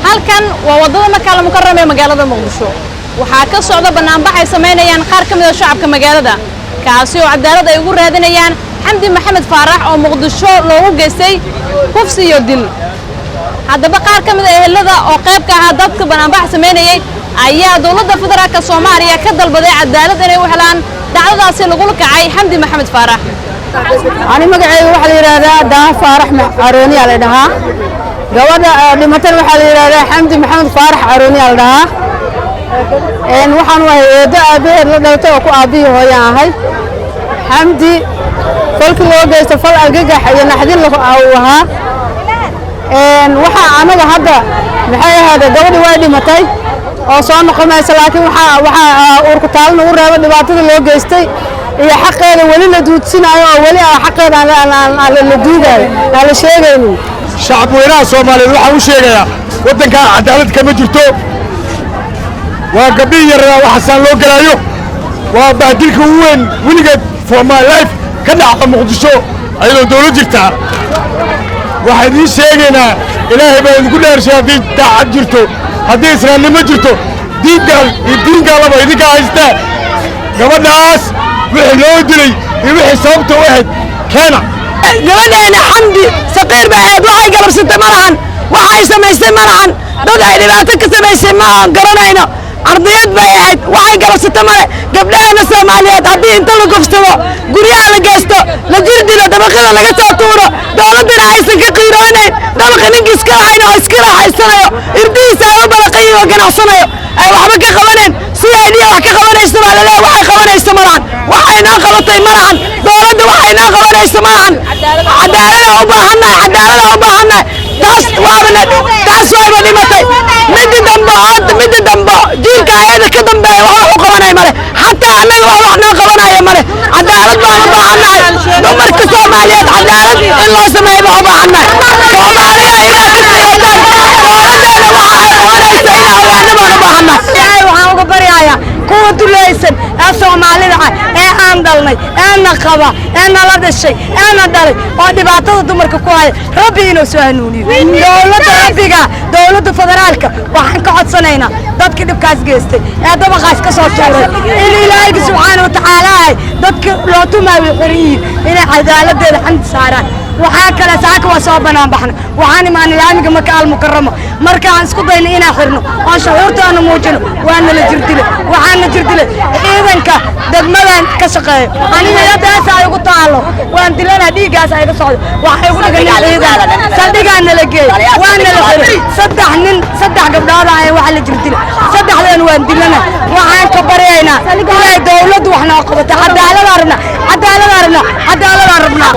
halkan waa wadada Makal Mukarram ee magaalada Muqdisho waxaa ka socda banaanbax ay sameynayaan qaar ka mid ah shacabka magaalada kaasi oo cadaalad ay ugu raadinayaan Xamdi Maxamed Faarax oo Muqdisho loogu geystay kufsi iyo dil haddaba qaar ka mid ah ehelada oo qayb ka ah dadka banaanbax sameynayay ayaa dawladda federaalka Soomaaliya ka dalbaday cadaalad inay u helaan dhacdadaasi lagu kacay Xamdi Maxamed Faarax ani magacayga waxa la yiraahdaa Daa Faarax Carooni la dhahaa gabadha dhimatan waxa la yiraahdaa Xamdi Maxamed Faarax Carooni la dhahaa waxaan wahay eedo aabaheed la dhaltay oo ku aabihi hooyaan ahay Xamdi falkii loo geystay fal argagax iyo naxdin lagu ahaa waxa anaga hadda maxay ahayd gabadhi way dhimatay oo soo noqonaysa laakiin waxa urku taalna u reebo dhibaatada loo geystay iyo xaqeeda wali la duudsinayo oo wali xaqeeda la duugayo la sheegaynin shacab weynaha Soomaaliyeed waxa uu sheegayaa wadanka cadaalad kama jirto waa gabdhihi yar waxa loo galaayo waa baadilka ugu weyn wiligeed for my life ka dhacda Muqdisho ayadoo dawlad jirta waxa idin sheegaynaa ilaahay baa idinku dheershay haddii daacad jirto haddii islaamnimo jirto diinka laba idinka haysta gabadhaas wixii loo dilay iyo wixii sababta u ahayd keena gabadheena Xamdi saqiir baaheed waxay galabsatay malahan waxay samaysay malahan dad ay dhibaato ka samaysay ma garanayno ardayad bay ahayd waxay galabsatay male gabdhaha Soomaaliyeed haddii inta la gofsado guryaha la geysto la jirdilo dabaqada laga soo tuuro dawladana aysan ka qiiroonayn dabaqa ninka iska hayno iska raaxaysanayo irdiisa ay balaqayo ganacsanayo ay waxba ka qabaneen si ay wax ka qabanayso walaalaha waxay qabanayso malahan waxayna qabatay malahan dawladda waxayna qabanayso malahan cadaalad u baahannahay taas waa dhimatay mid dambe jiilka ayada ka dambeeya wax u qabanay male hatta anaga wax noo qabanaya male cadaalad baan u baahannahay dumarka Soomaaliyeed cadaalad in loo sameeyo u baahannahay Soomaaliya waxaan uga baryayaa kuwa dulaysan ee Soomaalida ee aan dalnay ee naqaba ee nala dhashay ee na dhalay oo dhibaatada dumarka ku hay Rabbi inuu soo hanuuniyo dawladda federaalka waxaan ka codsanaynaa dadkii dhibkaas geystay ee dabaqaas ka soo tuuray in Ilaahay subhanahu wa ta'ala dadka loo tumaayo xiriir inay cadaaladeeda xamd saaraan waxa kale saaka waa soo banaan baxna waxaan imaan laamiga Makal Mukarram marka aan isku dayno inaan xirno oo shucuurtaana muujino waana la jirdilay ciidanka degmadan ka shaqeeyo aniga yadaas ay ugu taalo waan dilana dhiigaas ay ka socdo waxay ugu dhigan ciidan saldhigaana la geey waana la xiray saddex gabdhood ay wax la jirdilay saddexdan waan dilana waxaan ka baryaynaa inay dawladdu wax noo qabato cadaalad arabna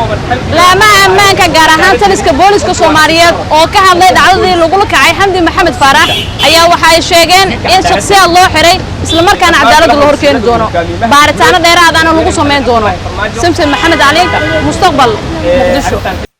lama ammaanka gaar ahaan taliska booliska Soomaaliyeed oo ka hadlay dhacdadii lagu kacay Xamdi Maxamed Faarax ayaa waxa ay sheegeen in shakhsiyaad loo xiray isla markaana cadaalad loo horkeeni doono baaritaano dheeraad ah lagu sameyn doono Samson Maxamed Ali Mustaqbal Muqdisho